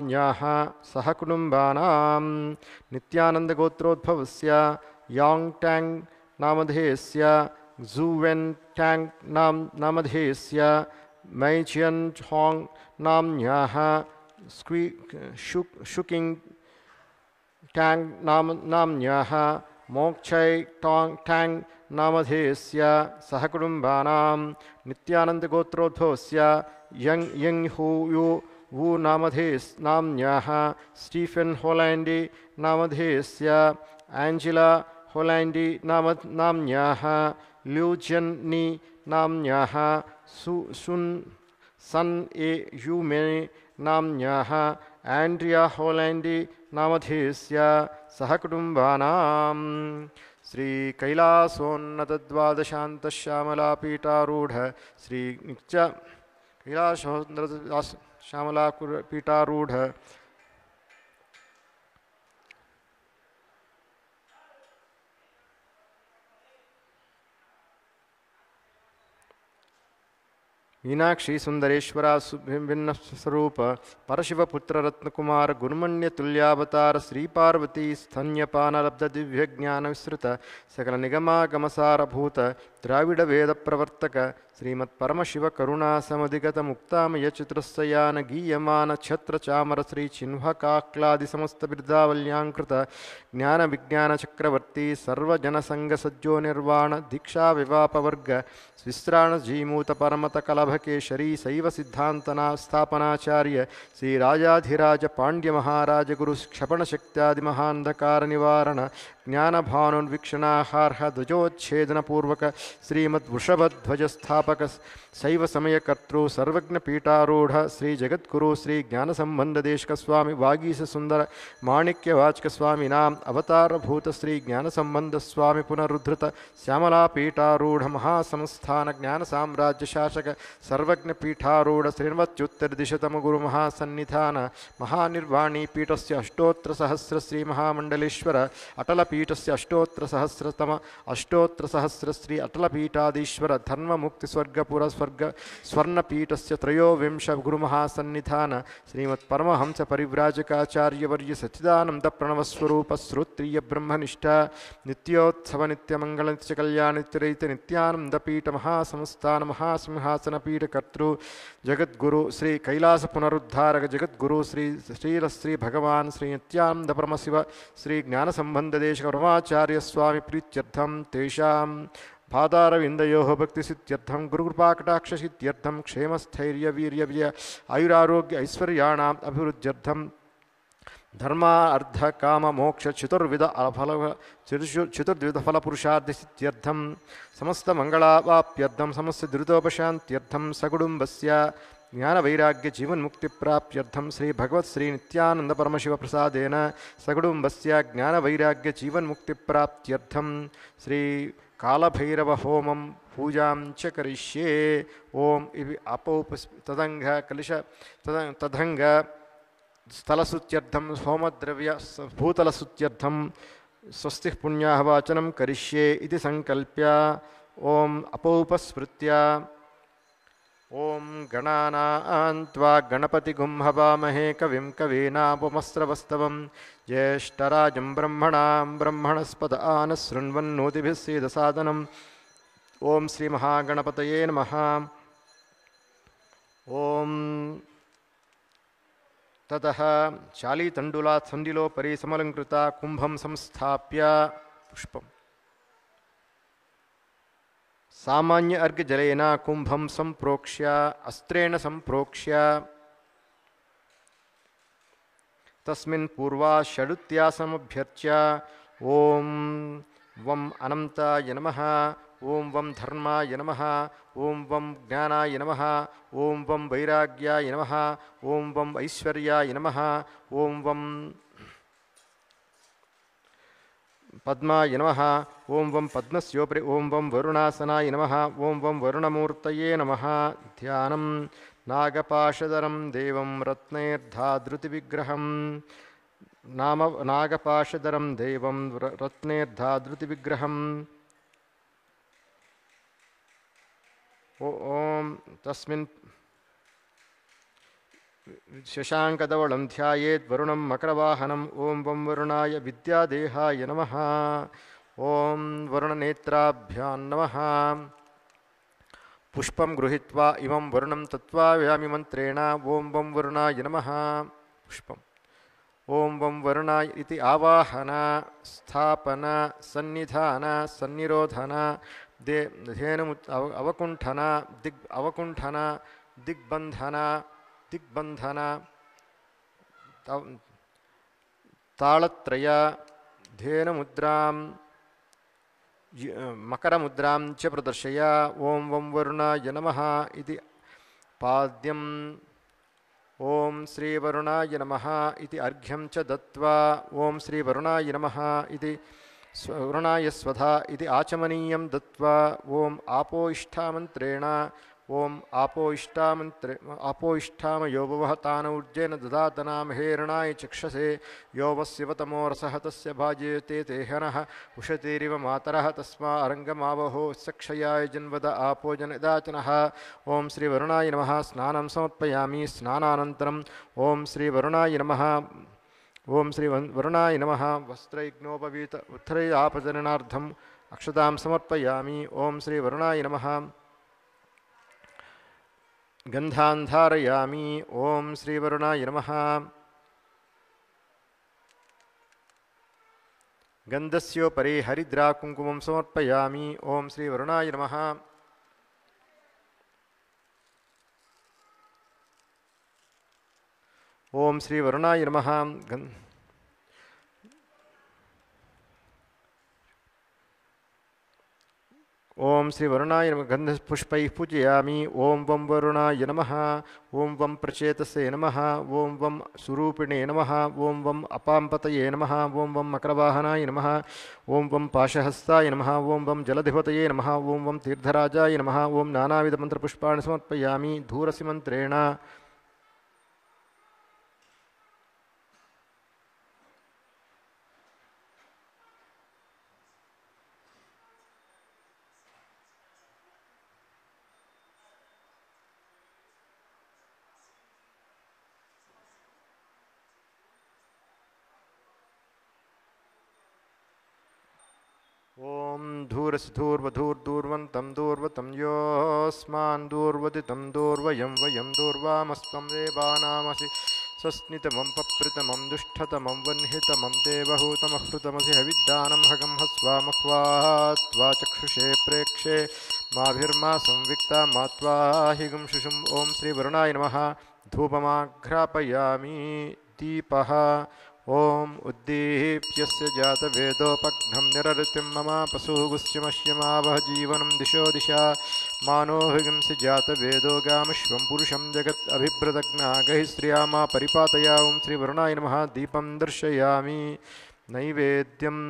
न्याः सह कुटुम्बानां नित्यानन्दगोत्रोद्भवस्य यांग टैंग नामधेयस्य ज़ुवेन टैंग नामधेयस्य मैचियन होंग नाम्न्याः शुकिंग टैंग नाम्न्याः मोक्षै टैंग नामधेयस्य सहकुटुम्बानां नित्यानन्दगोत्रोद्भवस्य यंग हू वू नाम्न्याः स्टीफेन होलैंडी नामधेयस्य एंजेला होलैंडी नाम्न्याः ल्यूजियन्नी नाम्न्याः सुन सन ए यूमे नाम्न्याः एंड्रिया होलैंडी नामधेयस्य सहकुटुम्बानां श्री कैलासोन्नतद्वादशान्तश्यामलापीठारूढ श्री कैलासोन्नतश्यामलापीठारूढ मीनाक्षी सुंदरेश्वरा भिन्न स्वरूप परशिवपुत्र रत्नकुमार गुरुमण्य तुल्यावतार श्री पार्वती स्तन्यपान लब्ध दिव्य ज्ञान विस्तृत सकल निगमागमसारभूत द्राविड वेद प्रवर्तक श्रीमत् परमशिव करुणा समधिगत मुक्तामय चतुरस्यान गीयमान छत्र चामर श्री चिन्हकाक्लादि समस्त बिरदावल्याङ्कृत ज्ञान विज्ञान चक्रवर्ती सर्वजन संग सज्जो निर्वाण दीक्षा विवापवर्ग विस्त्राण जीमूत परमत कलभ केशरी शैव सिद्धांतना स्थापनाचार्य श्री राजाधिराज पांड्य महाराज गुरु क्षपण शक्त्यादि महांधकार निवारण ज्ञान भानुन्वीक्षणाहार्ह ध्वजोच्छेदन पूर्वक श्रीमद् वृषभध्वज स्थापक शैव समय कर्तृ सर्वज्ञ पीठारूढ़ श्री जगद्गुरु श्री ज्ञान संबंध देशक स्वामी वागीश सुंदर माणिक्य वाचक स्वामी नाम अवतार भूत श्री ज्ञान संबंध स्वामी पुनरुद्धृत श्यामला पीठारूढ़ महासंस्थान ज्ञान साम्राज्य शासक सर्वज्ञ पीठारूढ़ श्रीमत्युत्तर दिशतम गुरु महासन्निधान महानिर्वाणी पीठस्य अष्टोत्तर सहस्र श्री महामंडलेश्वर अटल पीठस्य अष्टोत्तर सहस्रतम अष्टोत्तर सहस्र श्री अटल पीठाधीश्वर धर्म मुक्ति स्वर्गपुर स्वर्ग स्वर्णपीठस्य त्रयोविंश गुरु महासन्निधान श्रीमत् परमहंस परिव्राजकाचार्य वर्य सच्चिदानंद प्रणव स्वरूप श्रोत्रिय ब्रह्मनिष्ठा नित्योत्सव नित्यमंगल नित्य कल्याण नित्यरहित नित्यानंद पीठ महासंस्थान महासिंहासन पीठ कर्तृ जगद्गुरु श्री कैलास पुनरुद्धारक जगद्गुरु श्री श्रील श्री भगवान श्री नित्यानंद परमशिव श्री ज्ञान संबंध देश ब्रह्माचार्य स्वामी प्रीत्यर्थम तेषां पादारविंदयोः भक्तिसिद्ध्यर्थं गुरुकृपाकटाक्षसिद्ध्यर्थं क्षेमस्थैर्य वीर्य विजय आयुरारोग्य ऐश्वर्याणाम् अभिवृद्ध्यर्थं धर्मार्थ काम मोक्ष चतुर्विध चतुर्विध फल पुरुषार्थसिद्ध्यर्थं समस्त मंगलावाप्यर्थं समस्त दुरितोपशान्त्यर्थं सकुटुम्बस्य ज्ञान वैराग्य जीवन मुक्ति प्राप्त्यर्थं श्री भगवत श्री नित्यानंद परमशिव प्रसादेन सकुटुम्बस्य ज्ञान वैराग्य जीवन मुक्ति प्राप्त्यर्थं श्री कालभैरव होमं पूजां च करिष्ये ओम इति तदंग कलिश तदंग स्थलसुत्यर्थं होमद्रव्य भूतलसुत्यर्थं स्वस्ति पुण्याः वाचनं करिष्ये इति संकल्प्य ओम अपौपस्मृत्य ओम गणानान्त्वा गणपतिगुं हवामहे कविं कवीनामुपमस्रवस्तवं ज्येष्ठराजं ब्रह्मणां ब्रह्मणस्पद आनशृण्वन्नोतिभिः सीदसादनम् ओम श्री महागणपतये नमः। ओम ततः चालीतण्डुलात् सन्दिलोपरि समलङ्कृता कुम्भं संस्थाप्य पुष्पम् सामान्य अर्घ्यजलेन कुंभं संप्रोक्ष्य अस्त्रेण संप्रोक्ष्य तस्मिन् पूर्वा षडुत्यासमभ्यर्च्य ओम वं अनन्ताय नमः ओम वं धर्माय नमः ओम वं ज्ञानाय नमः ओम वं वैराग्याय नमः ओम वं ऐश्वर्याय नमः ओम वं पद्माय नमः ओम वं पद्मस्योपरि ओम वं वरुणासनाय नमः ओम वं वरुणमूर्तये नमः। ध्यानं नागपाशधरं देवं रत्नैर्धाधृतिविग्रहं नाम नागपाशधरं देवं रत्नैर्धाधृतिविग्रहं ओम तस्मिन् ಶಶಾಂಕದವಳಂ ಧ್ಯಾಯೇತ್ ವರುಣಂ ಮಕರವಾಹನಂ ಓಂ ವಂ ವರುಣಾಯ ವಿದ್ಯಾದೇಹಾಯ ನಮಃ ಓಂ ವರುಣನೇತ್ರಾಭ್ಯಾಂ ನಮಃ ಪುಷ್ಪಂ ಗೃಹೀತ್ವಾ ಇಮಂ ವರುಣಂ ತತ್ವಾವ್ಯಾಮಿ ಮಂತ್ರೇಣ ಓಂ ವಂ ವರುಣಾಯ ನಮಃ ಪುಷ್ಪಂ ಓಂ ವಂ ವರುಣಾಯ ಇತಿ ಆವಾಹನ ಸ್ಥಾಪನ ಸನ್ನಿಧಾನ ಸನ್ನಿರೋಧನ ಧೇನು ಅವಕುಂಠನ ಅವಕುಂಠನ ದಿಗ್ಬಂಧನ ದಿಗ್ಬಂಧನ ತಾಳತ್ರಯ ಧೇನುಮುದ್ರಾಂ ಮಕರಮುದ್ರಾಂ ಚ ಪ್ರದರ್ಶಯ ಓಂ ವಂ ವರುಣಾಯ ನಮಃ ಇತಿ ಪಾದ್ಯಂ ಓಂ ಶ್ರೀ ವರುಣಾಯ ನಮಃ ಇತಿ ಅರ್ಘ್ಯಂ ಚ ದತ್ವಾ ಓಂ ಶ್ರೀ ವರುಣಾಯ ನಮಃ ಇತಿ ವರುಣಾಯ ಸ್ವಧಾ ಇತಿ ಆಚಮನೀಯಂ ದತ್ವಾ ಓಂ ಆಪೋ ಇಷ್ಟಾಮಂತ್ರೇಣ ಓಂ ಆಪೋ ಇಷ್ಟಾಮಯೋ ಭುವಃ ತಾನೂರ್ಜೇನ ದದಾತನಾ ಮಹೇರಣಾಯ ಚಕ್ಷಸೆ ಯೋ ವಸ್ಯವತಮೋ ರಸಃ ತಸ್ಯ ಭಾಜಯತೆ ತೇಹನಃ ಉಷತೀರಿವ ಮಾತರಃ ತಸ್ಮಾ ಅರಂಗಮಾವಹೋ ಸಕ್ಷಯಾಯ ಜನ್ವದ ಆಪೋ ಜನದಾಚನಃ ಓಂ ಶ್ರೀ ವರುಣಾಯ ನಮಃ ಸ್ನಾನಂ ಸಮರ್ಪಯಾಮಿ ಸ್ನಾನಾನಂತರಂ ಓಂ ಶ್ರೀ ವರುಣಾಯ ನಮಃ ಓಂ ಶ್ರೀ ವರುಣಾಯ ನಮಃ ವಸ್ತ್ರೈಗ್ನೋಪವೀತ ಉತ್ತರಯಾಪಜನನಾರ್ಥಂ ಅಕ್ಷತಾಂ ಸಮರ್ಪಯಾಮಿ ಓಂ ಶ್ರೀ ವರುಣಾಯ ನಮಃ ಗಂಧಾನ್ ಧಾರಯಾಮಿ ಓಂ ಶ್ರೀ ವರುಣಾಯ ನಮಃ ಗಂಧಸ್ಯೋಪರಿ ಹರಿದ್ರಾ ಕುಂಕುಮಂ ಸಮರ್ಪಯಾಮಿ ಓಂ ಶ್ರೀ ವರುಣಾಯ ನಮಃ ಓಂ ಶ್ರೀ ವರುಣಾಯ ನಮಃ ಓಂ ಶ್ರೀ ವರುಣಾಯ ನಮಃ ಗಂಧಪುಷ್ಪೈಃ ಪೂಜಯಾಮಿ ಓಂ ವಂ ವರುಣಾಯ ನಮಃ ಓಂ ವಂ ಪ್ರಚೇತಸೇ ನಮಃ ಓಂ ವಂ ಸ್ವರೂಪಿಣೇ ನಮಃ ಓಂ ವಂ ಅಪಾಂಪತಯೇ ನಮಃ ಓಂ ವಂ ಮಕರವಾಹನಾಯ ನಮಃ ಓಂ ವಂ ಪಾಶಹಸ್ತಾಯ ನಮಃ ಓಂ ವಂ ಜಲಧಿಪತಯೇ ನಮಃ ಓಂ ವಂ ತೀರ್ಥರಾಜಾಯ ನಮಃ ಓಂ ನಾನಾವಿಧ ಮಂತ್ರಪುಷ್ಪಾಣಿ ಸಮರ್ಪಯಾಮಿ ಧೂರಸಿ ಮಂತ್ರೇಣ ಓಂ ಧೂರಸಿ ಧೂರ್ವಧೂರ್ದೂರ್ವಂತಂ ದೂರ್ವತಂ ಯೋಸ್ಮಾನ್ ದೂರ್ವದಿತಂ ದೂರ್ವಯಂ ವಯಂ ದೂರ್ವಾಮಸ್ತ್ವಂ ದೇವಾನಾಮಸಿ ಸ್ವಸ್ನಿತಮಂ ಪಪ್ರಿತಮಂ ದುಷ್ಟತಮಂ ವನ್ಹಿತಮಂ ದೇವಹೂತಮಹೃತಮಸಿ ಹವಿದ್ದಾನಂ ಹಗಂ ಹಸ್ವಾಮಹ್ವಾತ್ವಾ ಚಕ್ಷುಷೇ ಪ್ರೇಕ್ಷೆ ಮಾಭಿರ್ಮಾ ಸಂವಿಕ್ತಾ ಮಾತ್ವಾ ಹಿಗುಂ ಶುಶುಂ ಓಂ ಶ್ರೀ ವರುಣಾಯ ನಮಃ ಧೂಪಮಾಘ್ರಾಪಯಾಮಿ ದೀಪಃ ಓಂ ಉದ್ದೀಪ್ಯಸ್ಯ ಜಾತವೇದೋಪಘ್ನಂ ನಿರಋತಿಂ ಮಮಾಪಸೂಗುಸ್ಯಮಶ್ಯಮಾವಹ ಜೀವನಂ ದಿಶೋ ದಿಶಾ ಮಾನೋಹಿಂಸಿ ಜಾತವೇದೋ ಗಾಮಶ್ವಂ ಪುರುಷಂ ಜಗತ್ ಅಭಿಭ್ರದಗ್ನಾಗಹಿ ಸ್ತ್ರಿಯಾ ಮಾ ಪರಿಪಾತಯ ಓಂ ಶ್ರೀ ವರುಣಾಯ ನಮಃ ದೀಪಂ ದರ್ಶಯಾಮಿ ನೈವೇದ್ಯಂ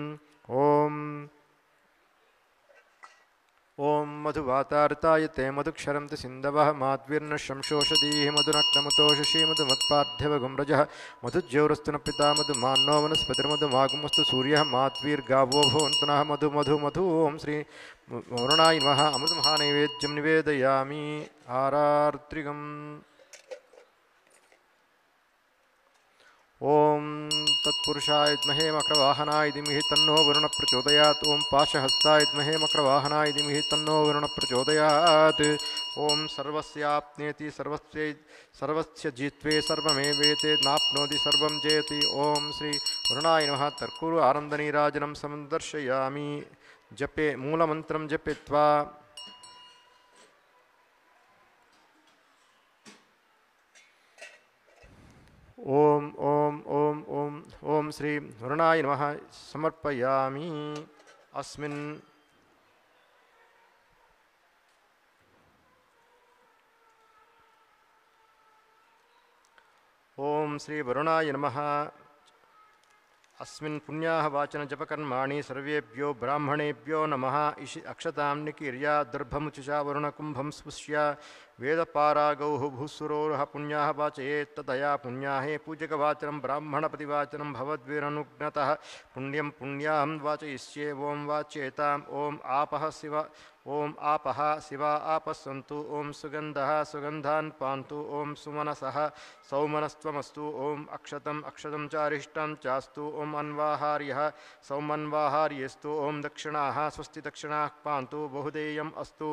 ಓಂ ಓಂ ಮಧುವಾತಾರ್ತಾಯತೆ ಮಧುಕ್ಷರಂತಿ ಸಿಂಧವಃ ಮಾಧ್ವೀರ್ನ ಶಂಶೋಷಧೀಃ ಮಧುನಕ್ತಮುತೋ ಶಶಿ ಮಧುಮತ್ಪಾರ್ಥ್ಯವಗುಮ್ರಜಃ ಮಧುಜ್ಯೌರಸ್ತು ನ ಪಿತಾ ಮಧುಮಾನ್ನೋ ವನಸ್ಪತಿರ್ಮಧುಮಾಗುಮಸ್ತು ಸೂರ್ಯಃ ಮಾಧ್ವೀರ್ಗಾವೋ ಭವಂತು ನಃ ಮಧು ಮಧು ಮಧು ಓಂ ಶ್ರೀ ವರುಣಾಯ ನಮಃ ಅಮೃತಮಹಾನೈವೇದ್ಯಂ ನಿವೇದಯಾಮಿ ಆರಾರ್ತ್ರಿಗಂ ಓಂ ತತ್ಪುರುಷಾಯ ವಿದ್ಮಹೇ ಮಕರವಾಹನಾಯ ಧೀಮಹಿ ತನ್ನೋ ವರುಣ ಪ್ರಚೋದಯಾತ್ ಓಂ ಪಾಶಹಸ್ತಾಯ ವಿದ್ಮಹೇ ಮಕರವಾಹನಾಯ ಧೀಮಹಿ ತನ್ನೋ ವರುಣ ಪ್ರಚೋದಯಾತ್ ಓಂ ಸರ್ವಸ್ಯಾಪ್ನೇತಿ ಸರ್ವಸ್ಯ ಜಿತ್ವೇ ಸರ್ವಮೇವೇತೆ ನಾಪ್ನೋತಿ ಸರ್ವಂ ಜಯತಿ ಓಂ ಶ್ರೀ ವರುಣಾಯ ನಮಃ ತರ್ಕುರು ಆನಂದನೀರಾಜನಂ ಸಂದರ್ಶಯಾಮಿ ಜಪೆ ಮೂಲಮಂತ್ರಂ ಜಪಿತ್ವಾ ಓಂ ಓಂ ಓಂ ಓಂ ಓಂ ಶ್ರೀ ವರುಣಾಯ ನಮಃ ಸಮರ್ಪಯಾಮಿ ಅಸ್ಮಿನ್ ಓಂ ಶ್ರೀ ವರುಣಾಯ ನಮಃ अस्मिन् पुण्याः वाचन जपकर्माणि सर्वेभ्यो ब्राह्मणेभ्यो नमः इषि अक्षतां निकीर्य दर्भमुचिषा वरुणकुम्भं स्पृश्य वेदपारागौः भूसुरोरः पुण्याः वाचयेत् तदया पुण्याहे पूजकवाचनं ब्राह्मणपतिवाचनं भवद्भिरनुज्ञतः पुण्यं पुण्याहं वाचयिष्ये ओं वाच्येताम् ओं आपः शिव ಓಂ ಆಪಃ ಶಿವ ಆಪಸ್ಸಂತು ಓಂ ಸುಗಂಧಃ ಸುಗಂಧಾನ್ ಪಾಂತು ಓಂ ಸುಮನಸಃ ಸೌಮನಸ್ತ್ವಮಸ್ತು ಓಂ ಅಕ್ಷತಂ ಅಕ್ಷತಂ ಚಾರಿಷ್ಟಂ ಚಾಸ್ತು ಓಂ ಅನ್ವಾಹಾರ್ಯಃ ಸೌಮನ್ವಾಹಾರ್ಯಸ್ತು ಓಂ ದಕ್ಷಿಣಾಃ ಸ್ವಸ್ತಿ ದಕ್ಷಿಣಾಃ ಪಾಂತು ಬಹುದೇಯಂ ಅಸ್ತು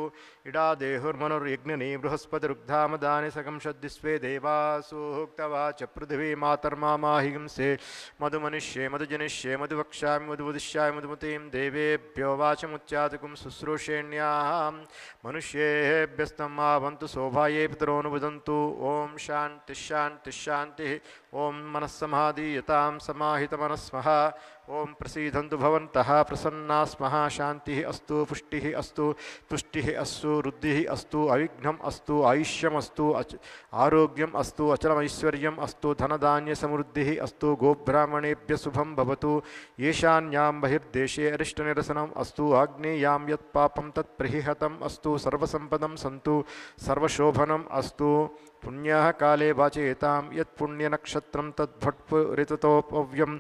ಇಡಾದೇಹುರ್ಮನುರ್ಯಜ್ಞನಿ ಬೃಹಸ್ಪತಿರುಗ್ಧಾಮದಾನಿ ಸಗಂ ಷದ್ದಿಸ್ವೇ ದೇವಾಸು ಉಕ್ತವಾಚ ಪೃಥಿವೀ ಮಾತರ್ಮಾಹಿಂಸೆ ಮಧುಮನಿಷ್ಯೆ ಮಧುಜನಿಷ್ಯೆ ಮಧುವಕ್ಷ್ಯಾಮಿ ಮಧುವದಿಷ್ಯಾಮಿ ಮಧುಮತೀಂ ದೇವೇಭ್ಯೋ ವಾಚಮುಚ್ಚಾತಕಂ ಶುಶ್ರೂಷೇಣ್ಯಾಂ ಮನುಷ್ಯೇಭ್ಯಸ್ತಮಾವಂತು ಸೌಭಾಯೇ ಪಿತರೋನುವದಂತು ಓಂ ಶಾಂತಿ ಶಾಂತಿ ಶಾಂತಿ ಓಂ ಮನಸ್ಸಮಾಧೀಯತಾಂ ಸಮಾಹಿತಮನಸ್ಮಃ ಓಂ ಪ್ರಸೀದಂತು ಭವಂತಃ ಪ್ರಸನ್ನಾ ಸ್ಮಃ ಶಾಂತಿಃ ಅಸ್ತು ಪುಷ್ಟಿಃ ಅಸ್ತು ತುಷ್ಟಿಃ ಅಸ್ತು ವೃದ್ಧಿಃ ಅಸ್ತು ಅವಿಘ್ನಂ ಅಸ್ತು ಆಯುಷ್ಯಮಸ್ತು ಆರೋಗ್ಯಂ ಅಸ್ತು ಅಚಲಮೈಶ್ವರ್ಯಂ ಅಸ್ತು ಧನಧಾನ್ಯ ಸಮೃದ್ಧಿಃ ಅಸ್ತು ಗೋಬ್ರಾಹ್ಮಣೇಭ್ಯ ಶುಭಂ ಭವತು ಯೇಷಾನ್ಯಾಂ ಬಹಿರ್ದೇಶೇ ಅರಿಷ್ಟನಿರಸನಂ ಅಸ್ತು ಆಗ್ನೇಯಾಂ ಯತ್ ಪಾಪಂ ತತ್ ಪ್ರಹಿಹತಂ ಅಸ್ತು ಸರ್ವಸಂಪದಂ ಸಂತು ಸರ್ವಶೋಭನಂ ಅಸ್ತು ಪುಣ್ಯಃ ಕಾಲೇ ವಾಚಯೇತಾಂ ಯತ್ ಪುಣ್ಯನಕ್ಷತ್ರಂ ತದ್ಭಟ್ಪುರಿತತೋಪವ್ಯಂ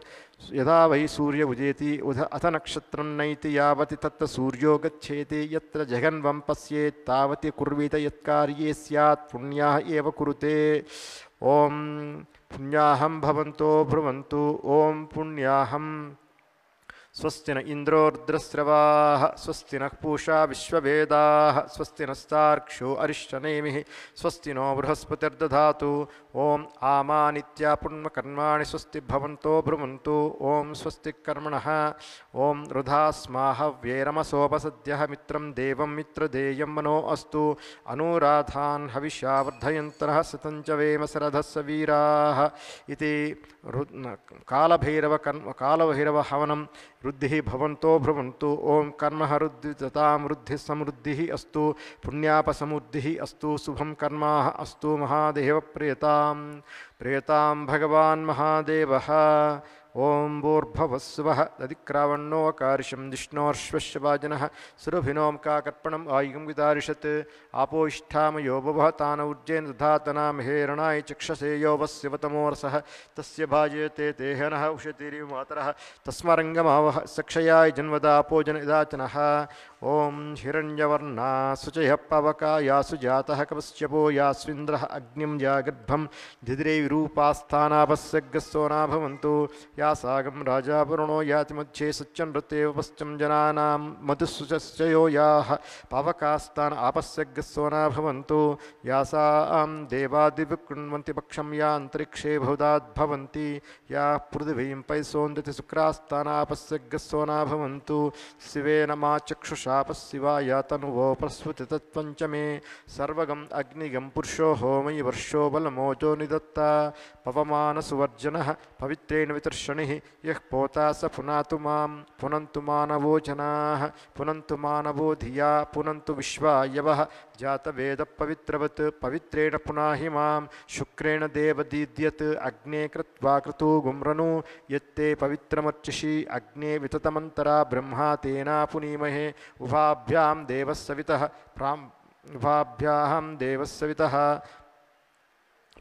ಯದಾ ವೈ ಸೂರ್ಯ ಉದೇತಿ ಅಥ ನಕ್ಷತ್ರಂ ನೈತಿ ಯಾವತಿ ತತ್ತ ಸೂರ್ಯೋ ಗಚ್ಚೇತಿ ಯತ್ರ ಜಗನ್ವಂ ಪಶ್ಯೇತ್ ತಾವತಿ ಕುರ್ವೀತ ಯತ್ಕಾರ್ಯೇ ಸ್ಯಾತ್ ಪುಣ್ಯಃ ಏವ ಕುರುತೆ ಓಂ ಪುಣ್ಯಾಹಂ ಭವಂತೋ ಬ್ರುವಂತು ಓಂ ಪುಣ್ಯಾಹಂ ಸ್ವಸ್ತಿ ನ ಇಂದ್ರೋ ರುದ್ರಸ್ರವಾಃ ಸ್ವಸ್ತಿ ನಃ ಪೂಷಾ ವಿಶ್ವವೇದಾಃ ಸ್ವಸ್ತಿ ನಸ್ತಾರ್ಕ್ಷ್ಯೋ ಅರಿಷ್ಟನೇಮಿಃ ಸ್ವಸ್ತಿ ನೋ ಬೃಹಸ್ಪತಿರ್ದಧಾತು ಓಂ ಆಮಾನಿತ್ಯ ಪುಣ್ಯಕರ್ಮಾಣಿ ಸ್ವಸ್ತಿ ಭವಂತೋ ಬ್ರುವಂತು ಓಂ ಸ್ವಸ್ತಿ ಕರ್ಮಣಃ ಓಂ ವೃಧಾ ಸ್ಮಾಹವ್ಯೇರಮಸೋಪಸದ್ಯಃ ಮಿತ್ರಂ ದೇವಂ ಮಿತ್ರದೇಯಂ ಮನೋ ಅಸ್ತು ಅನುರಾಧಾನ್ ಹವಿಷಾ ವರ್ಧಯಂತರಃ ಸತಂಚ ವೇಮಸರಧಸ್ಸ ವೀರಾಃ ಇತಿ ಕಾಲಭೈರವ ಹವನಂ ವೃದ್ಧಿಃ ಭವಂತೋ ಭ್ರುವಂತು ಓಂ ಕರ್ಮಃ ವೃದ್ಧಿತತಾಂ ವೃದ್ಧಿಃ ಸಮೃದ್ಧಿಃ ಅಸ್ತು ಪುಣ್ಯಾಪಸಮೃದ್ಧಿಃ ಅಸ್ತು ಶುಭಂ ಕರ್ಮಾಃ ಅಸ್ತು ಮಹಾದೇವ ಪ್ರಿಯತಾಂ ಭಗವಾನ್ ಮಹಾದೇವಃ ಓಂ ಭೂರ್ಭುವಸ್ಸುವಃ ದಧಿಕ್ರಾವಣ್ಣೋಕಾರಿಷಂ ಜಿಷ್ಣೋರ್ಶ್ವಶ್ವಾಜನಃ ಸುರಭಿನೋಂಕಾಕರ್ಪಣಂ ಆಯುಗಂ ವಿದಾರಿಷತ್ ಆಪೋ ಇಷ್ಠಾಮಯೋ ಬಭಃ ತಾನ ಉಜ್ಜೇನ ದಧಾತನಾಂ ಹೇರಣಾಯ ಚಕ್ಷಸೇ ಯೋ ವಸ್ಯವತಮೋರಸಃ ತಸ್ಯ ಭಾಜಯತೆ ತೇಹನಃ ಉಷತಿರಿವ ಮಾತರಃ ತಸ್ಮರಂಗಮಾವಹ ಸಕ್ಷಯಾಯ ಜನ್ಮದಾಪೋ ಜನದಾಚನಃ ಓಂ ಹಿರಣ್ಯವರ್ಣಾ ಸುಚಯಃ ಪವಕಾಯಾ ಸುಜಾತಃ ಕವಶ್ಯಪೋ ಯಾಸ್ವಿಂದ್ರಃ ಅಗ್ನಿಂ ಯಾಗರ್ಭಂ ಧಿದ್ರೇ ವಿರೂಪಾಸ್ಥಾನಾಪಸ್ಸಗ್ಗಸ್ಸೋನಾ ಭವಂತು ಯಾಸಾಗಂ ರಾಜಾಪುರಣೋ ಯಾತಿ ಮಧ್ಯೆ ಸಚ್ಚನೃತೇವ ಪಶ್ಚಂ ಜನಾನಾಂ ಮಧುಸುಚಶ್ಚಯೋ ಯಾಃ ಪಾವಕಾಸ್ತಾನ ಆಪಸ್ಸಗ್ಗಸ್ಸೋನಾ ಭವಂತು ಯಾಸಾಂ ದೇವಾದಿವಿಕೃಣ್ವಂತಿ ಪಕ್ಷಂ ಯಾ ಅಂತರಿಕ್ಷೇ ಬಹುದಾದ್ಭವಂತಿ ಯಾ ಪೃಥಿವೀಂ ಪೈಸೋಂದತಿ ಶುಕ್ರಾಸ್ತಾನಾಪಸ್ಸಗ್ಗಸ್ಸೋನಾ ಭವಂತು ಶಿವೇನ ಮಾ ಚಕ್ಷುಷಾಪಸ್ಸಿವಾಯ ತನುವೋ ಪ್ರಸ್ಫುತಿ ತತ್ಪಂಚ ಮೇ ಸರ್ವಗಂ ಅಗ್ನಿಗಂ ಪುರುಷೋ ಹೋಮಯಿ ವರ್ಷೋ ಬಲಮೋಜೋ ನಿದತ್ತ ಪವಮಾನಸುವರ್ಜನಃ ಪವಿತ್ರೇಣ ವಿತರ್ಷಣಿಃ ಯಃ ಪೋತಾ ಸ ಪುನಾತು ಮಾಂ ಪುನಂತು ಮಾನವೋ ಜನಾಃ ಪುನಂತು ಮಾನವೋ ಧಿಯಾ ಪುನಂತು ವಿಶ್ವಾಯವಃ ಜಾತವೇದ ಪವಿತ್ರವತ್ ಪವಿತ್ರೇಣ ಪುನಾಹಿ ಮಾಂ ಶುಕ್ರೇಣ ದೇವದೀದ್ಯತ್ ಅಗ್ನೇ ಕೃತ್ವಾ ಕ್ರತು ಗುಮ್ರನು ಯತ್ತೇ ಪವಿತ್ರಮರ್ಚಿಷಿ ಅಗ್ನೇ ವಿತತಮಂತರಾ ಬ್ರಹ್ಮಾ ತೇನಾ ಪುನೀಮಹೇ ಉಭಾಭ್ಯಾಂ ದೇವಸ್ಸವಿತಃ ಉಭಾಭ್ಯಾಂ ದೇವಸ್ಸವಿತಃ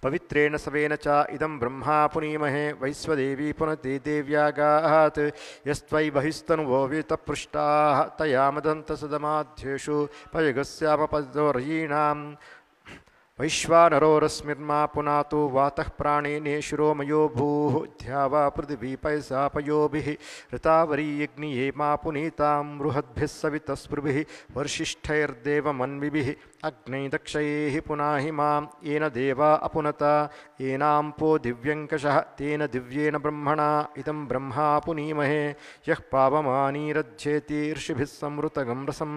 ಪವಿತ್ರೇಣ ಸವೇನ ಚ ಇದಂ ಬ್ರಹ್ಮಾ ಪುನೀಮಹೇ ವೈಶ್ವದೇವಿ ಪುನತೆ ದೇವ್ಯಾಗಾತ್ ಯಸ್ತ್ವೈ ಬಹಿಸ್ತನುವೋ ವೇತಪೃಷ್ಟಾಃ ತಯಾ ಮದಂತ ಸದಮಾಧ್ಯೇಷು ಪಯಗಸ್ಯಾಮಪದೋರಯೀಣಾಂ ವೈಶ್ವಾನರೋರಸ್ಮಿರ್ಮಾ ಪುನಾತು ವಾತಃ ಪ್ರಾಣೇನೇ ಶಿರೋಮಯೋ ಭೂಃ ಧ್ಯಾವಾ ಪೃಥಿವೀ ಪಯಸಾಪಯೋಭಿಃ ಋತಾವರೀಯಗ್ನಿಯೇ ಮಾ ಪುನೀತಾಂ ಬೃಹದ್ಭಿಃ ಸವಿತಸ್ಪೃಭಿಃ ವರ್ಷಿಷ್ಠೈರ್ದೇವಮನ್ವಿಭಿಃ ಅಗ್ನೈ ದಕ್ಷೈಃ ಪುನಾಹಿ ಮಾಂ ಏನ ದೇವಾ ಅಪುನತ ಏನಾಂಪೋ ದಿವ್ಯಂಕಷಃ ತೇನ ದಿವ್ಯೇನ ಬ್ರಹ್ಮಣಾ ಇದಂ ಬ್ರಹ್ಮಾ ಪುನೀಮಹೇ ಯಃ ಪಾವಮಾನೀರಧ್ಯೇತಿ ಋಷಿಭಿಃ ಸಂವೃತಗಂ ರಸಂ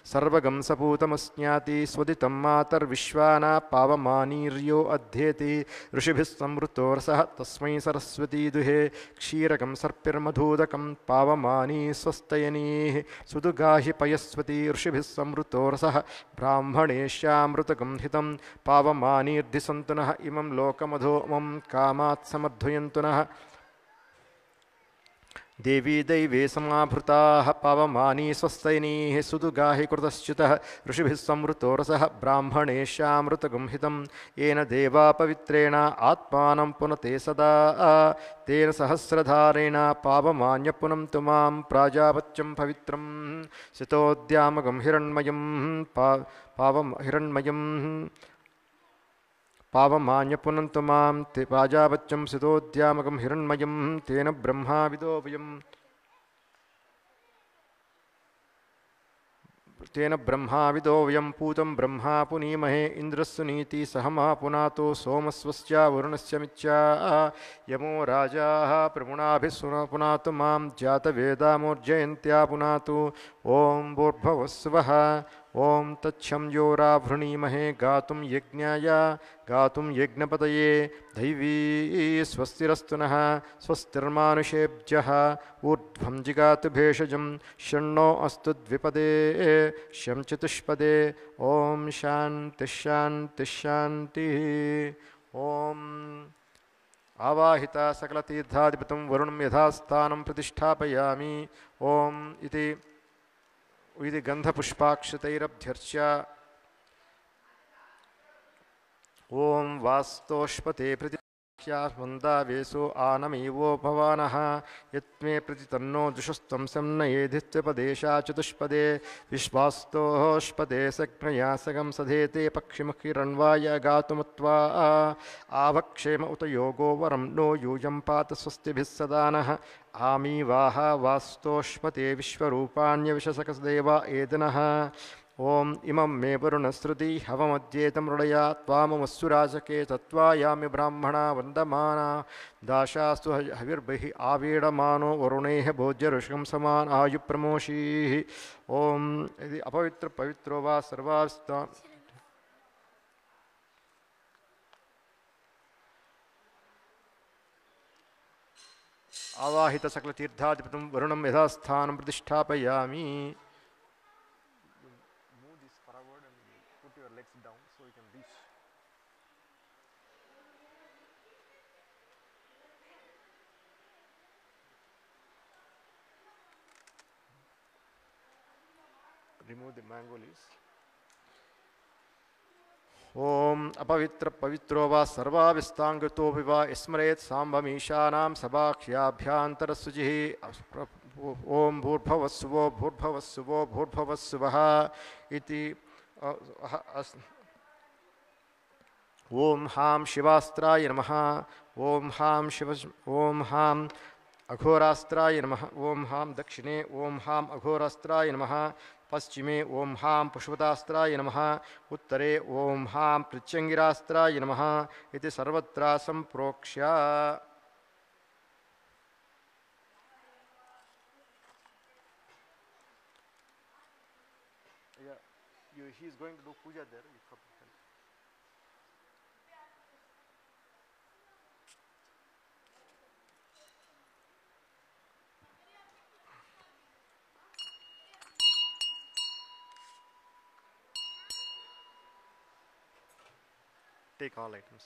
ಸರ್ವಗಂ ಸಪೂತಮಸ್ನ್ಯಾತಿ ಸ್ವದಿತಂ ಮಾತರ್ವಿಶ್ವಾನ ಪಾವಮಾನೀರ್ಯೋ ಅಧ್ಯೇತಿ ಋಷಿಭಿಃ ಸಂವೃತೋ ರಸಃ ತಸ್ಮೈ ಸರಸ್ವತೀ ದುಹೇ ಕ್ಷೀರಕಂ ಸರ್ಪಿರ್ಮಧೂದಕಂ ಪಾವಮಾನೀ ಸ್ವಸ್ತಯನೀಃ ಸುದುಗಾಹಿ ಪಯಸ್ವತಿ ಋಷಿಭಿಃ ಸಂವೃತೋ ರಸಃ ಬ್ರಾಹ್ಮಣೇಶ್ಯಾಮೃತಕಂ ಹಿತಂ ಪಾವಮಾನೀರ್ಧಿಸಂತು ನಃ ಇಮಂ ಲೋಕಮಧೋ ಮಂ ಕಾಮಾತ್ ಸಮಧ್ವಯಂತು ನಃ ದೇವಿ ದೈವೇ ಸಮಾಭೃತಾಃ ಪಾವಮಾನೀ ಸ್ವಸ್ತೈನೀಃ ಸುದುಗಾಹಿ ಕೃತಶ್ಚ್ಯುತಃ ಋಷಿಭಿಃ ಸಂವೃತೋ ರಸಃ ಬ್ರಾಹ್ಮಣೇಶಾಮೃತಗಂಹಿತಂ ಯೇನ ದೇವಾ ಪವಿತ್ರೇಣ ಆತ್ಮಾನಂ ಪುನತೆ ಸದಾ ತೇನ ಸಹಸ್ರಧಾರೇಣ ಪಾವಮಾನ್ಯಪುನಂತು ಮಾಂ ಪ್ರಾಜಾಪತ್ಯಂ ಪವಿತ್ರಂ ಸಿತೋದ್ಯಾಮಗಂ ಹಿರಣ್ಮಯಂ ಹಿರಣ್ಮಯಂ ಪಾವಮಾನ್ಯಪುನಂತು ಮಾಂ ಪ್ರಾಜಾಪತ್ಯಂ ಸಿತೋದ್ಯಾಮಗಂ ಹಿರಣ್ಮಯಂ ತೇನ ಬ್ರಹ್ಮಾವಿದೋ ವಯಂ ತೇನ ಬ್ರಹ್ಮಾವಿದೋ ವಯಂ ಪೂತಂ ಬ್ರಹ್ಮಾ ಪುನೀಮಹೇ ಇಂದ್ರಸ್ಸು ನೀತಿ ಸಹಮಾ ಪುನಾತೋ ಸೋಮಸ್ವಸ್ಯ ವರುಣಸ್ಯ ಮಿಚ್ಛಾ ಯಮೋ ರಾಜಾಃ ಪ್ರಮುಣಾಭಿಸ್ಸುನ ಪುನಾತು ಮಾಂ ಜಾತವೇದಾಮೋರ್ಜಯಂತ್ಯಾ ಪುನಾತು ಓಂ ಭೂರ್ಭುವಸ್ಸುವಃ ಓಂ ತಚ್ಛಂ ಯೋ ರಾವೃಣೀಮಹೇ ಗಾತುಂ ಯಜ್ಞಾಯ ಗಾತುಂ ಯಜ್ಞಪತಯೇ ದೈವೀ ಸ್ವಸ್ತಿರಸ್ತು ನಃ ಸ್ವಸ್ತಿರ್ಮಾನುಷೇಭ್ಯಃ ಊರ್ಧ್ವಂ ಜಿಗಾತು ಭೇಷಜಂ ಷಣ್ಣೋ ಅಸ್ತು ದ್ವಿಪದೇ ಶಂ ಚತುಷ್ಪದೇ ಓಂ ಶಾಂತಿ ಶಾಂತಿ ಶಾಂತಿ ಓಂ ಆವಾಹಿತ ಸಕಲತೀರ್ಥಾಧಿಪತಂ ವರುಣಂ ಯಥಾಸ್ಥಾನಂ ಪ್ರತಿಷ್ಠಾಪಯಾಮಿ ಓಂ ಇತಿ ಇತಿ ಗಂಧಪುಷ್ಪಾಕ್ಷತೈರಭ್ಯರ್ಚ್ಯ ಓಂ ವಾಸ್ತೋಷ್ಪತೆ ಪ್ರತಿಷ್ಠ್ಯಾಸ್ಮಂದಾವೇಸೋ ಆನಮೈವೋ ಭವಾನಃ ಯತ್ಮೇ ಪ್ರತಿ ತನ್ನೋ ದುಷಸ್ತಂ ಸಂನಯೇಧಿತ್ಯಪದೇಶಾ ಚತುಷ್ಪದೇ ವಿಶ್ವಾಸ್ತೋಷ್ಪದೇ ಸಗ್ನಯಾ ಸಗಂ ಸಧೇತೆ ಪಕ್ಷಿಮುಖಿರಣ್ವಾಯ ಗಾತುಮತ್ವಾ ಆಭಕ್ಷೇಮ ಉತ ಯೋಗೋ ವರಂ ನೋ ಯೂಯಂ ಪಾತ ಸ್ವಸ್ತಿಭಿಃ ಸದಾ ನಃ ಆಮೀವಾಹ ವಾಸ್ತೋಷ್ಪತೆ ವಿಶ್ವರೂಪಾಣ್ಯವಿಶಸಕಸದೇವ ಏದನಃ ಓಂ ಇಮಂ ಮೇ ವರುಣಶ್ರುತಿ ಹವಮದ್ಯೇತಮೃಡಯ ತ್ವಾಮಮಸ್ಸುರಾಜಕೆ ತತ್ವಾಯಾಮಿ ಬ್ರಾಹ್ಮಣ ವಂದಮಾನ ದಾಶಾಸ್ತು ಹವಿರ್ಬಹಿಃ ಆವೀಡಮಾನೋ ವರುಣೈಃ ಭೋಜ್ಯ ಋಷಿಕಂ ಸಮಾನ್ ಆಯು ಪ್ರಮೋಷೀಃ ಓಂ ಇದು ಅಪವಿತ್ರ ಪವಿತ್ರೋ ವಾ ಸರ್ವಾಸ್ತ ಆವಾಹಿತ ಸಕಲ ತೀರ್ಥಾಧಿಪತಂ ವರುಣಂ ಯಥಾಸ್ಥಾನಂ ಪ್ರತಿಷ್ಠಾಪಯಾಮಿ. Remove the mango leaves. ಓಂ ಅಪವಿತ್ರ ಪವಿತ್ರೋ ವಾ ಸರ್ವಾವಿಸ್ತಾಂಗತೋ ವಿವಾ ಸ್ಮರೇತ್ ಸಾಂಬಮೀಶಾನಾಂ ಸಭಾಖ್ಯಾಭ್ಯಾಂತರಸುಚಿಃ ಓಂ ಭೂರ್ಭುವಸ್ಸುವೋ ಭೂರ್ಭುವಸ್ಸುವೋ ಭೂರ್ಭುವಸ್ಸುವಃ ಇತಿ ಓಂ ಹಾಂ ಶಿವಾಸ್ತ್ರಾಯ ನಮಃ ಓಂ ಹಾಂ ಓಂ ಹಾಂ ಅಘೋರಾಸ್ತ್ರಾಯ ನಮಃ ಓಂ ಹಾಂ ದಕ್ಷಿಣೆ ಓಂ ಹಾಂ ಅಘೋರಾಸ್ತ್ರಾಯ ನಮಃ ಪಶ್ಚಿಮೆ ಓಂ ಹಾಂ ಪಶುಪತಾಸ್ತ್ರಾಯ ನಮಃ ಉತ್ತರೆ ಓಂ ಹಾಂ ಪೃಚ್ಛಂಗಿರಾಸ್ತ್ರಾಯ ನಮಃ ಇತಿ ಸರ್ವತ್ರ ಸಂಪ್ರೋಕ್ಷ್ಯ he is going to do puja there. Take all items.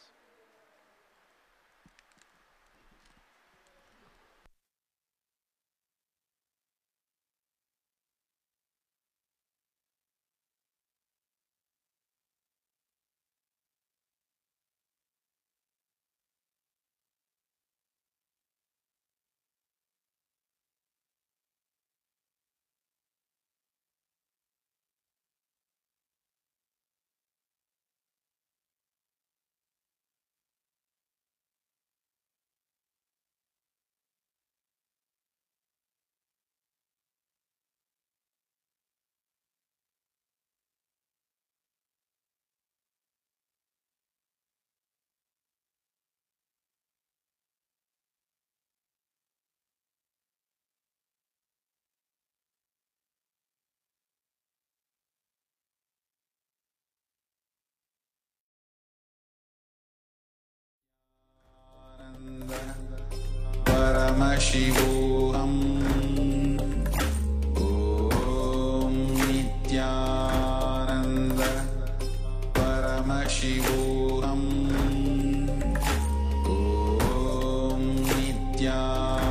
परमशिवोऽहम् ॐ नित्यानन्द परमशिवोऽहम् ॐ नित्यानन्द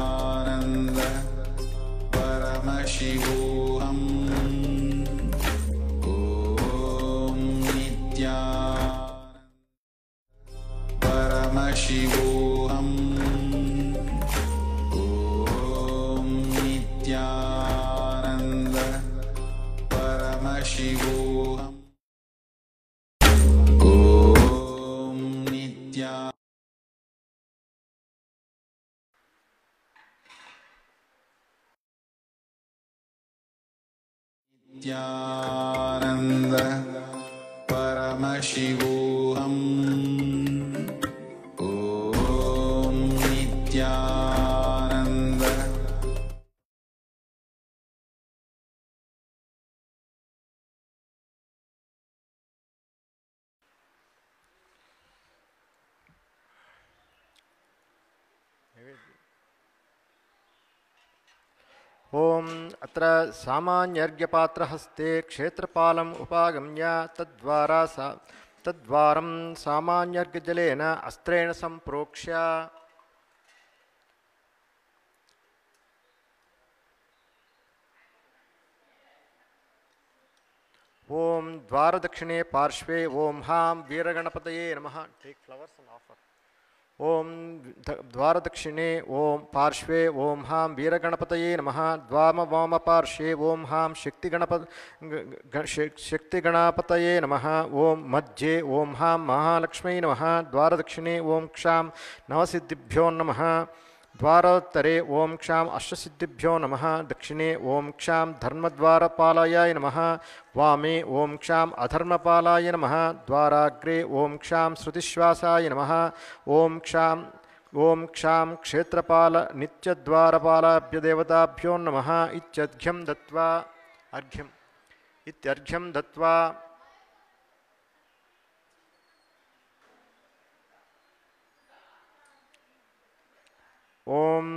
नित्यानन्द परमशिवोऽहम् ॐ नित्यानन्द ओम अत्र सामान्यर्घ्यपात्रहस्ते क्षेत्रपालम् उपागम्य तद्वारं सामान्यर्घ्यजलेन अस्त्रेण सम्प्रोक्ष्य ओम द्वारदक्षिणे पार्श्वे ओम हां वीरगणपतये नमः टेक फ्लावर्स एंड ऑफर ओम द्वारदक्षिणे ओम पार्श्वे ओम हां वीरगणपतये नमः द्वामवामपार्श्वे ओम हां शक्तिगणपतये नमः ओम मध्ये ओम हां महालक्ष्म्यै नमः द्वारदक्षिणे ओम क्षां नवसिद्धिभ्यो नमः द्वारोत्तरे ओम क्षां अष्टसिद्धिभ्यो नमः दक्षिणे ओम क्षां धर्मद्वारपालाय नमः वामे ओम क्षां अधर्मपालाय नमः द्वाराग्रे ओम क्षां श्रुतिश्वासाय नमः ओम क्षां क्षेत्रपाल नित्यद्वारपालाभ्यदेवताभ्यो नमः इत्यर्घ्यं दत्वा ओम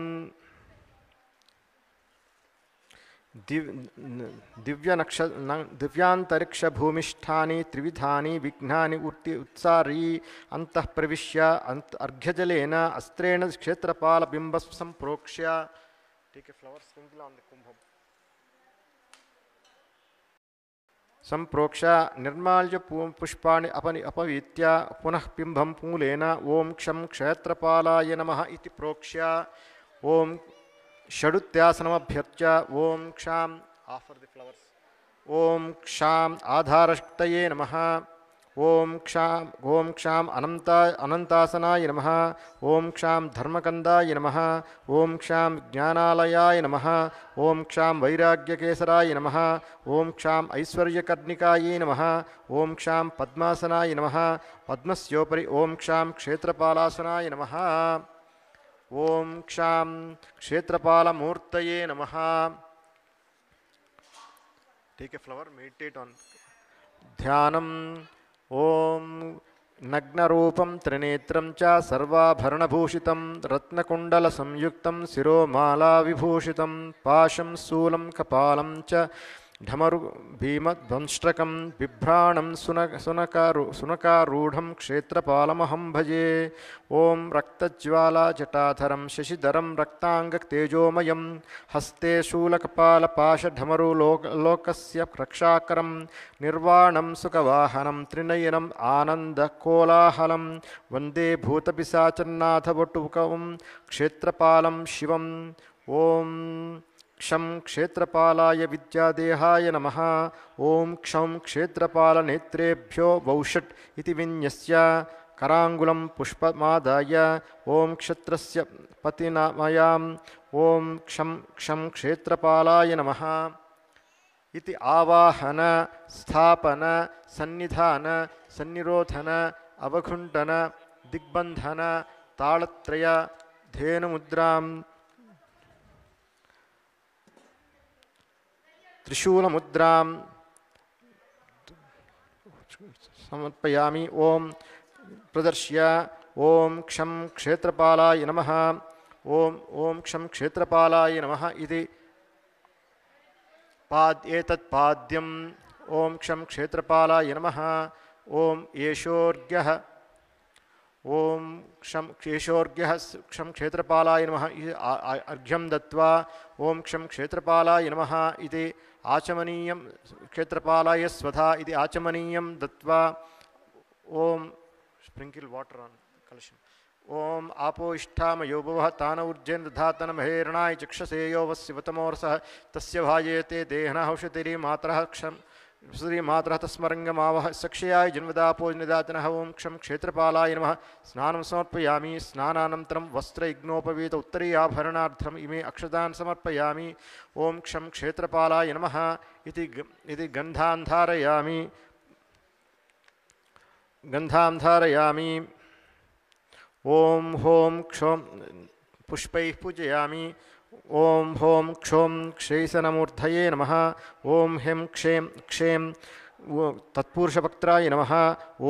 दिव्यांतरिक्षभूमिष्ठानि त्रिविधानि विघ्नानि उत्सारी अंतः प्रविश्य अर्घ्यजलेन अस्त्रेण क्षेत्रपालबिंब संप्रोक्ष्य take a flower sprinkle on the kumbham संप्रोक्ष्य निर्माल्य पुष्पाणि अपवित्य पुनः बिंबं मूलेन ओम क्षं क्षेत्रपालाय नमः इति प्रोक्ष्य ओम षडुत्यासनमभ्यर्च्य ओम क्षां ऑफर द फ्लावर्स ओम क्षां आधारशक्तये नमः ओम क्षां अनंतासनाय नमः ओम क्षां धर्मकंदाय नमः ओम क्षां ज्ञानालयाय नमः ओम क्षां वैराग्यकेसराय नमः ओम क्षां ऐश्वर्यकर्णिकायै नमः ओम क्षां पद्मासनाय नमः पद्मस्योपरि ओम क्षां क्षेत्रपालासनाय नमः ओम क्षां क्षेत्रपालमूर्तये नमः take a flower meditate on ध्यानम् ओम नग्नरूपं त्रिनेत्रं च सर्वाभरणभूषितं रत्नकुण्डलसंयुक्तं शिरोमालाविभूषितं पाशं शूलं कपालं च ढमरु भीमध्वंष्ट्रकं बिभ्राणं सुनकारूढं क्षेत्रपालमहं भजे ओम रक्तज्वालाजटाधरं शशिधरं रक्ताङ्गतेजोमयं हस्ते शूलकपालपाशढमरुलोकस्य रक्षाकरं निर्वाणं सुखवाहनं त्रिनयनम् आनन्दकोलाहलं वन्दे भूतपिशाचन्नाथवटुकं क्षेत्रपालं शिवम् ओम क्षं क्षेत्रपालाय विद्यादेहाय नमः ओम क्षं क्षेत्रपालनेत्रेभ्यो वौषट् इति विन्यस्य कराङ्गुलं पुष्पमादाय ओम क्षत्रस्य पतिनामयाम् ओम क्षं क्षेत्रपालाय नमः इति आवाहन स्थापन सन्निधान सन्निरोधन अवघुण्टन दिग्बन्धन ताळत्रय धेनुमुद्रां त्रिशूलमुद्रां समर्पयामि ओम प्रदर्श्य ओम क्षं क्षेत्रपालाय नमः ओम क्षं क्षेत्रपालाय नमः इति एतत् पाद्यम् ओम क्षं क्षेत्रपालाय नमः ओम एषोर्घ्यः ओम क्षं क्षं क्षेत्रपालाय नमः अर्घ्यं दत्वा ओम क्षं क्षेत्रपालाय नमः इति आचमनीयं क्षेत्रपालाय स्वधा इति आचमनीयं दत्वा ओम स्प्रिंकल वाटर ऑन कलशम ओम आपो इष्ठामयो भवः तानऊर्जेन दधातनमहेरणाय चक्षसे यो वस्यवतमोरसः तस्य भाजेते देहनः औषधिरी मातरः क्षं श्रीमातरः तस्मरङ्गमावः सक्षयाय जन्मदापोजनिदातनः ओं क्षं क्षेत्रपालाय नमः स्नानं समर्पयामि स्नानानन्तरं वस्त्रयज्ञोपवीत उत्तरीयाभरणार्थम् इमे अक्षतान् समर्पयामि ओं क्षं क्षेत्रपालाय नमः इति गन्धान् धारयामि ओं हों क्षौं पुष्पैः पूजयामि ओं हों क्षौं क्षैसनमूर्धये नमः ओं हें क्षें क्षें तत्पुरुषवक्त्राय नमः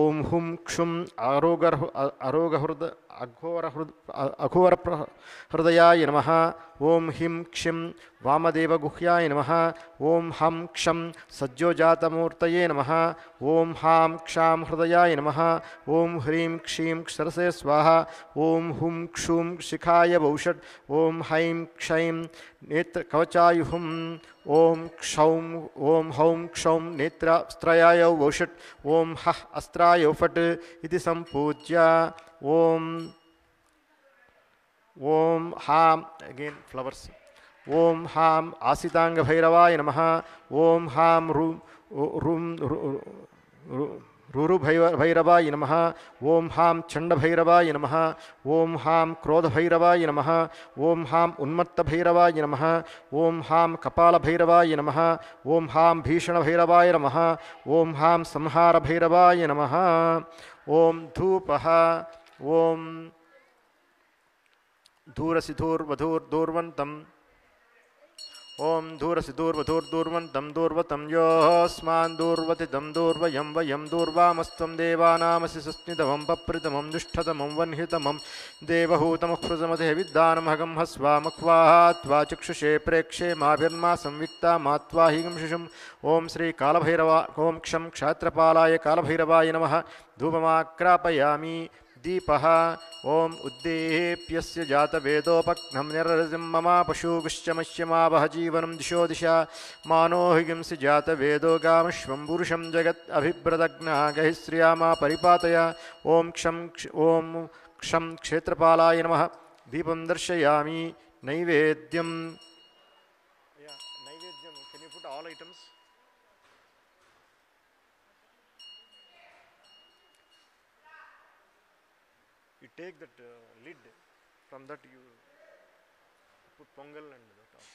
ओं हुं क्षुं अघोरहृदयाय नमः ओं हिं क्षिं वामदेवगुह्याय नमः ओं हं क्षं सज्जोजातमूर्तये नमः ओं हां क्षां हृदयाय नमः ओं ह्रीं क्षीं सरसे स्वाहा ओं हुं क्षुं शिखाय वौषट् ओं हैं क्षैं नेत्रकवचायुहुम् ओं क्षौं ओं हौं क्षौं नेत्रस्त्रयाय वौषट् ओं हः अस्त्राय फट् इति सम्पूज्य ओं हां अगेन् फ्लवर्स् ओं हां आसितांगभैरवाय नमः ओं हां रुरुभैरवाय नमः ओं हां चण्डभैरवाय नमः ओं हां क्रोधभैरवाय नमः ओं हां उन्मत्तभैरवाय नमः ओं हां कपालभैरवाय नमः ओं हां भीषणभैरवाय नमः ओं हां संहारभैरवाय नमः ओं धूपः ओं धूरसिधूर्वधूर्दूर्वन्तम् ओं धूरसिधूर्वधूर्दूर्वन्तं दूर्वतं योऽस्मान् दूर्वतितं दूर्वयं वयं दूर्वामस्त्वं देवानामसि सस्निधमं पप्रितमं दुष्टतमं वह्नितमं देवहूतमःपृजमते विद्दानमहगं हस्वामक्वाः त्वा चक्षुषे प्रेक्षे माभिर्मा संविक्ता मात्वा हिगं शिशुम् ओं श्रीकालभैरवा ओं क्षं क्षात्रपालाय कालभैरवाय नमः धूपमाक्रापयामि दीपः ओं उद्दीप्यस्य जातवेदोपघ्नं निरृतिं ममापशुगुश्चमश्यमावह जीवनं दिशो दिशा मानो हिंसि जातवेदो गामश्वं पुरुषं जगत् अभिभ्रदग्नागहि श्रियामा परिपातय ओं क्षं क्षेत्रपालाय नमः दीपं दर्शयामि नैवेद्यं can you put all items? You take that lid, from that you put pongal and that also.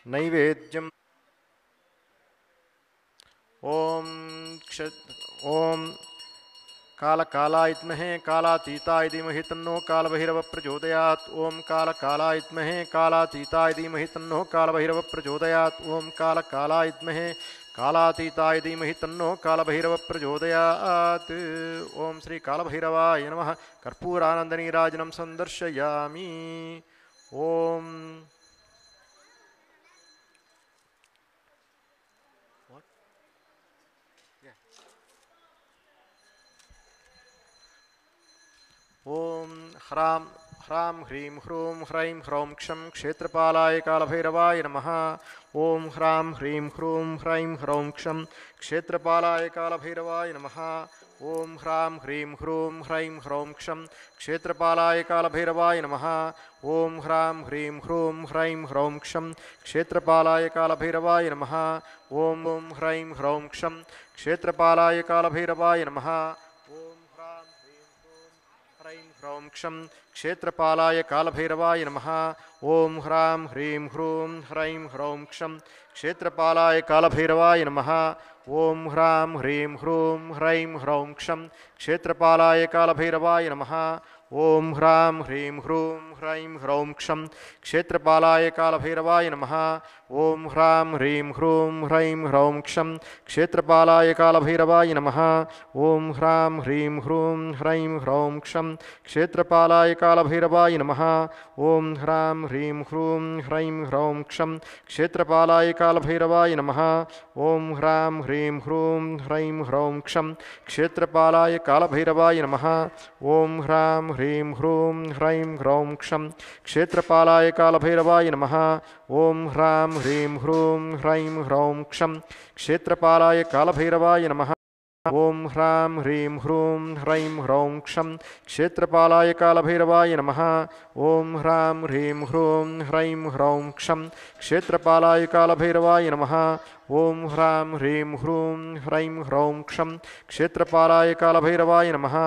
Naivedyam ओम कालकालायित्महे कालातीताय धीमहि तन्नो कालभैरवः प्रचोदयात् ओम कालकालायित्महे कालातीताय धीमहि तन्नो कालभैरवः प्रचोदयात् ओम कालकालायित्महे कालातीताय धीमहि तन्नो कालभैरवः प्रचोदयात् ओम श्री कालभैरवाय नमः कर्पूरानन्दनीराजनं संदर्शयामि ओम ओम ह्रां ह्रां ह्रीं ह्रूं ह्रैं ह्रौं क्षं क्षेत्रपालाय कालभैरवाय नमः ओम ह्रां ह्रीं ह्रूं ह्रैं ह्रौं क्षं क्षेत्रपालाय कालभैरवाय नमः ओम ह्रां ह्रीं ह्रूं ह्रैं ह्रौं क्षं क्षेत्रपालाय कालभैरवाय नमः ओम ह्रां ह्रीं ह्रूं ह्रैं ह्रौं क्षं क्षेत्रपालाय कालभैरवाय नमः ओम ह्रैं ह्रौं क्षं क्षेत्रपालाय कालभैरवाय नमः ह्रौं क्षं क्षेत्रपालाय कालभैरवाय नमः ओम ह्रां ह्रीं ह्रूं ह्रैं ह्रौं क्षं क्षेत्रपालाय कालभैरवाय नमः ओम ह्रां ह्रीं ह्रूं ह्रैं ह्रौं क्षं क्षेत्रपालाय कालभैरवाय नमः ओम ह्रां ह्रीं ह्रूं ह्रैं ह्रौं क्षं क्षेत्रपालाय कालभैरवाय नमः ॐ ह्रां ह्रीं ह्रूं ह्रैं ह्रौं क्षं क्षेत्रपालाय कालभैरवाय नमः ॐ ह्रां ह्रीं ह्रूं ह्रैं ह्रौं क्षं क्षेत्रपालाय कालभैरवाय नमः ॐ ह्रां ह्रीं ह्रूं ह्रैं ह्रौं क्षं क्षेत्रपालाय कालभैरवाय नमः ॐ ह्रां ह्रीं ह्रूं ह्रैं ह्रौं क्षं क्षेत्रपालाय कालभैरवाय नमः ॐ ह्रां ह्रीं ह्रूं ह्रैं ह्रौं क्षं क्षेत्रपालाय कालभैरवाय नमः ॐ ह्रां ह्रीं ह्रूं ह्रैं ह्रौं क्षं क्षेत्रपालाय कालभैरवाय नमः ॐ ह्रां ह्रीं ह्रूं ह्रैं ह्रौं क्षं क्षेत्रपालाय कालभैरवाय नमः ॐ ह्रां ह्रीं ह्रूं ह्रैं ह्रौं क्षं क्षेत्रपालाय कालभैरवाय नमः ॐ ह्रां ह्रीं ह्रूं ह्रैं ह्रौं क्षं क्षेत्रपालाय कालभैरवाय नमः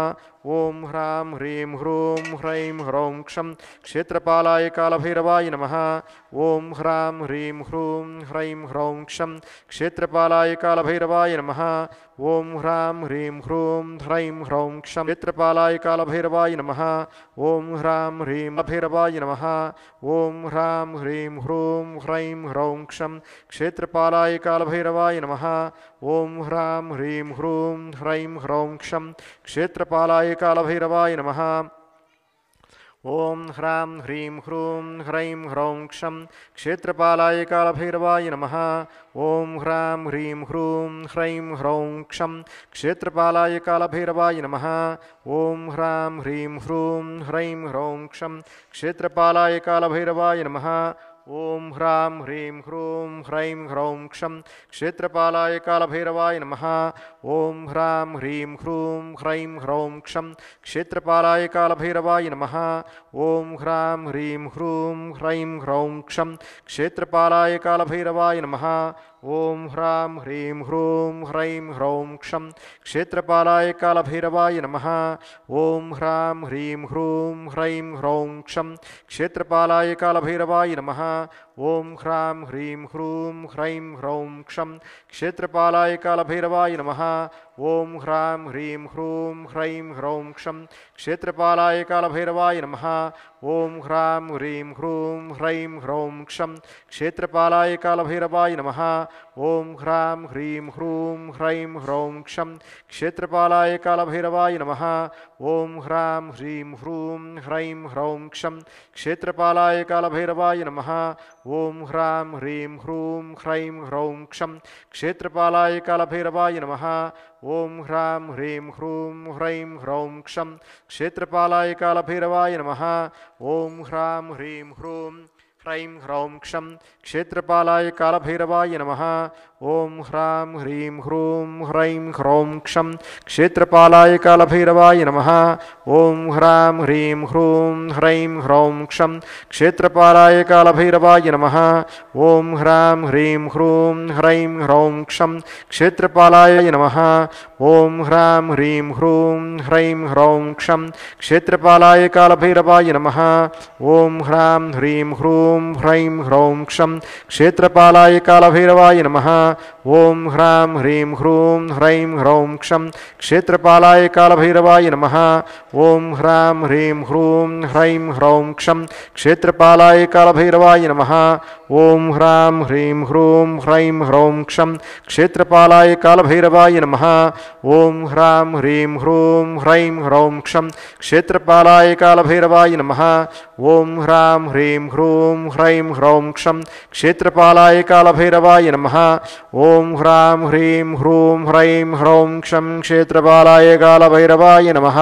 ॐ ह्रां ह्रीं ह्रूं ह्रैं ह्रौं क्षं क्षेत्रपालाय कालभैरवाय नमः ॐ ह्रां ह्रीं ह्रूं ह्रैं ह्रौं क्षं क्षेत्रपालाय कालभैरवाय नमः ॐ ह्रां ह्रीं ह्रूं ह्रैं ह्रौं क्षं क्षेत्रपालाय कालभैरवाय नमः ॐ ह्रां ह्रीं भैरवाय नमः ॐ ह्रां ह्रीं ह्रूं ह्रैं ह्रौं क्षं क्षेत्रपालाय कालभैरवाय नमः ॐ ह्रां ह्रीं ह्रूं ह्रैं ह्रौं क्षं क्षेत्रपालाय कालभैरवाय नमः ॐ ह्रां ह्रीं ह्रूं ह्रैं ह्रौं क्षं क्षेत्रपालाय कालभैरवाय नमः ॐ ह्रां ह्रीं ह्रूं ह्रैं ह्रौं क्षं क्षेत्रपालाय कालभैरवाय नमः ॐ ह्रां ह्रीं ह्रूं ह्रैं ह्रौं क्षं क्षेत्रपालाय कालभैरवाय नमः ॐ ह्रां ह्रीं ह्रूं ह्रैं ह्रौं क्षं क्षेत्रपालाय कालभैरवाय नमः ॐ ह्रां ह्रीं ह्रूं ह्रैं ह्रौं क्षं क्षेत्रपालाय कालभैरवाय नमः ॐ ह्रां ह्रीं ह्रूं ह्रैं ह्रौं क्षं क्षेत्रपालाय कालभैरवाय नमः ॐ ह्रां ह्रीं ह्रूं ह्रैं ह्रौं क्षं क्षेत्रपालाय कालभैरवाय नमः ॐ ह्रां ह्रीं ह्रूं ह्रैं ह्रौं क्षं क्षेत्रपालाय कालभैरवाय नमः ॐ ह्रां ह्रीं ह्रूं ह्रैं ह्रौं क्षं क्षेत्रपालाय कालभैरवाय नमः ॐ ह्रां ह्रीं ह्रूं ह्रैं ह्रौं क्षं क्षेत्रपालाय कालभैरवाय नमः ॐ ह्रां ह्रीं ह्रूं ह्रैं ह्रौं क्षं क्षेत्रपालाय कालभैरवाय नमः ॐ ह्रां ह्रीं ह्रूं ह्रैं ह्रौं क्षं क्षेत्रपालाय कालभैरवाय नमः ॐ ह्रां ह्रीं ह्रूं ह्रैं ह्रौं क्षं क्षेत्रपालाय कालभैरवाय नमः ॐ ह्रां ह्रीं ह्रूं ह्रैं ह्रौं क्षं क्षेत्रपालाय कालभैरवाय नमः ॐ ह्रां ह्रीं ह्रूं ह्रैं ह्रौं क्षं क्षेत्रपालाय कालभैरवाय नमः ॐ ह्रां ह्रीं ह्रूं ह्रैं ह्रौं क्षं क्षेत्रपालाय कालभैरवाय नमः ॐ ह्रां ह्रीं ह्रूं ह्रैं ह्रौं क्षं क्षेत्रपालाय कालभैरवाय नमः ॐ ह्रां ह्रीं ह्रूं ह्रैं ह्रौं क्षं क्षेत्रपालाय कालभैरवाय नमः ॐ ह्रां ह्रीं ह्रूं ह्रैं ह्रौं क्षं क्षेत्रपालाय नमः ॐ ह्रां ह्रीं ह्रूं ह्रैं ह्रौं क्षं क्षेत्रपालाय कालभैरवाय नमः ॐ ह्रां ह्रीं ह्रूं ह्रैं ह्रौं क्षं क्षेत्रपालाय कालभैरवाय नमः ॐ ह्रां ह्रीं ह्रूं ह्रैं ह्रौं क्षं क्षेत्रपालाय कालभैरवाय नमः ॐ ह्रां ह्रीं ह्रूं ह्रैं ह्रौं क्षं क्षेत्रपालाय कालभैरवाय नमः ॐ ह्रां ह्रीं ह्रूं ह्रैं ह्रौं क्षं क्षेत्रपालाय कालभैरवाय नमः ॐ ह्रां ह्रीं ह्रूं ह्रैं ह्रौं क्षं क्षेत्रपालाय कालभैरवाय नमः ॐ ह्रां ह्रीं ह्रूं ह्रैं ह्रौं क्षं क्षेत्रपालाय कालभैरवाय नमः ॐ ह्रां ह्रीं ह्रूं ह्रैं ह्रौं क्षं क्षेत्रपालाय कालभैरवाय नमः